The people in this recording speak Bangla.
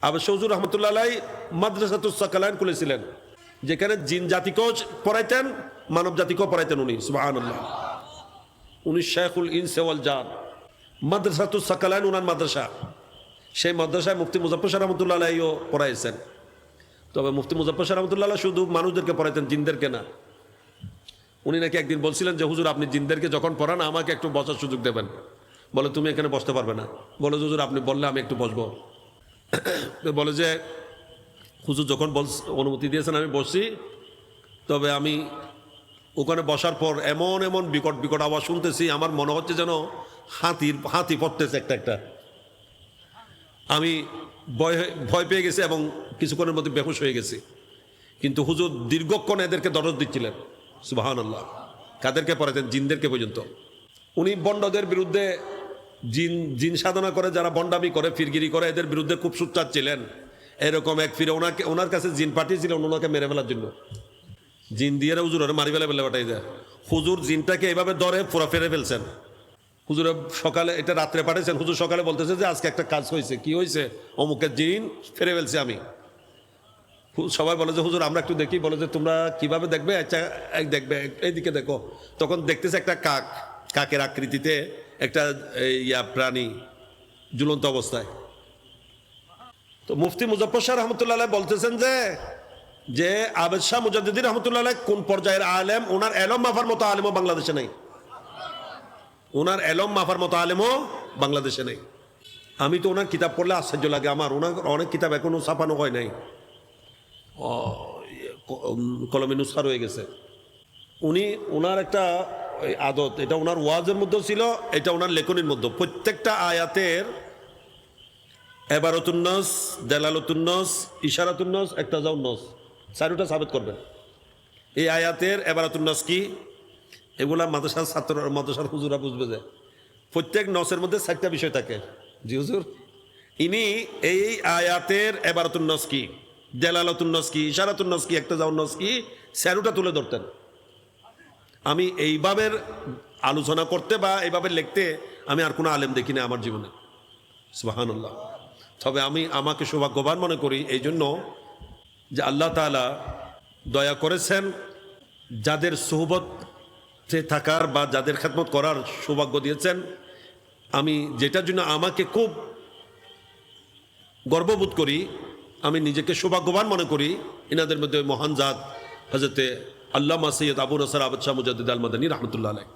আবার হুজুর রহমতুল্লাহ আলাই মাদ্রাসাতুস সাকালাইন খুলেছিলেন, যেখানে জিন জাতিকেও পড়াইতেন, মানব জাতিকেও পড়াইতেন উনি। সুবহানাল্লাহ। উনি শেখুল ইনস ওয়াল জান। মাদ্রাসাতুস সাকালাইন উনার মাদ্রাসা। সেই মাদ্রাসায় মুফতি মুজাফফর শাহ রহমতুল্লাহ আলাইও পড়াইছেন। তবে মুফতি মুজাফফর শাহ রহমতুল্লাহ আলাই শুধু মানুষদেরকে পড়াইতেন, জিনদেরকে না। উনি নাকি একদিন বলছিলেন যে হুজুর আপনি জিনদেরকে যখন পড়ান আমাকে একটু বসার সুযোগ দেবেন। বলে তুমি এখানে বসতে পারবে না। বলে হুজুর আপনি বললে আমি একটু বসবো। বলে যে হুজুর যখন অনুমতি দিয়েছেন আমি বসছি, তবে আমি ওখানে বসার পর এমন এমন বিকট বিকট আওয়াজ শুনতেছি, আমার মনে হচ্ছে যেন হাতি পড়তেছে একটা একটা। আমি ভয় পেয়ে গেছি এবং কিছুক্ষণের মধ্যে বেহুশ হয়ে গেছি। কিন্তু হুজুর দীর্ঘক্ষণ এদেরকে দরদ দিচ্ছিলেন। সুবহানাল্লাহ। কাদেরকে পড়াতেন? জিনদেরকে পর্যন্ত। উনি বন্ডদের বিরুদ্ধে, জিন সাধনা করে যারা বন্ডামি করে, ফিরগিরি করে, এদের বিরুদ্ধে খুব সোচ্চার ছিলেন। এরকম এক ফিরে ওনার কাছে জিন পাঠিয়েছিলেন ওনাকে মেরে ফেলার জন্য। জিন দিয়ে হুজুর ওরা মারি ফেলে পাঠাই দেয়। হুজুর জিনটাকে এইভাবে ধরে পুরা ফেরে ফেলছেন। হুজুরে সকালে, এটা রাত্রে পাঠিয়েছেন, হুজুর সকালে বলতেছে যে আজকে একটা কাজ হয়েছে। কি হয়েছে? অমুকের জিন ফেরে ফেলছে আমি। সবাই বলে যে হুজুর আমরা একটু দেখি। বলে যে তোমরা কিভাবে দেখবে? আচ্ছা দেখবে, এইদিকে দেখো। তখন দেখতেছে একটা কাকের আকৃতিতে একটা প্রাণী ঝুলন্ত অবস্থায়। তো মুফতি মুজাফফর শাহ রহমতুল্লাহ বলতেছেন যে আবেদ শাহ মুজাদ্দিদি রহমতুল্লাহ কোন পর্যায়ের আলেম, ওনার এলম মাফার মতো আলেমও বাংলাদেশে নেই। ওনার এলম মাফার মতো আলেমও বাংলাদেশে নেই। আমি তো ওনার কিতাব পড়লে আশ্চর্য লাগে আমার। ওনার অনেক কিতাব এখনো ছাপানো হয় নাই, কলমে নুসখা রয়ে গেছে। ওনার একটা আদত, এটা ওনার ওয়াজের মধ্যে ছিল, এটা ওনার লেখনির মধ্যে। প্রত্যেকটা আয়াতের এবারতুন্নস, দেলালতুন্নস, ইশারাতুন্নস, একতাজাউন্নস, চারোটা সাবেত করবেন। এই আয়াতের এবারতুন্নস কি, এগুলা মাদ্রাসার ছাত্র, মাদ্রাসার হুজুরা বুঝবে যে প্রত্যেক নসের মধ্যে 4টা বিষয় থাকে। জি হুজুর, ইনি এই আয়াতের এবারতুন্নস কি, দেলালতুন্নস কি, ইশারাতুন্নস কি, একতাজাউন্নস কি, চারোটা তুলে ধরতেন। আমি এইভাবে আলোচনা করতে বা এইভাবে লিখতে আমি আর কোনো আলেম দেখি না আমার জীবনে। সুবহানাল্লাহ। তবে আমি আমাকে সৌভাগ্যবান মনে করি এই জন্য যে আল্লাহ তাআলা দয়া করেছেন, যাদের সোহবতে থাকার বা যাদের খেদমত করার সৌভাগ্য দিয়েছেন। আমি যেটার জন্য আমাকে খুব গর্ববোধ করি, আমি নিজেকে সৌভাগ্যবান মনে করি, এনাদের মধ্যে মহান জাত হযরতে আল্লামা সৈয়দ আবু নসর আবদ শাহ মুজাদ্দিদ আল মাদানী রহমতুল্লাহ আলাইহ।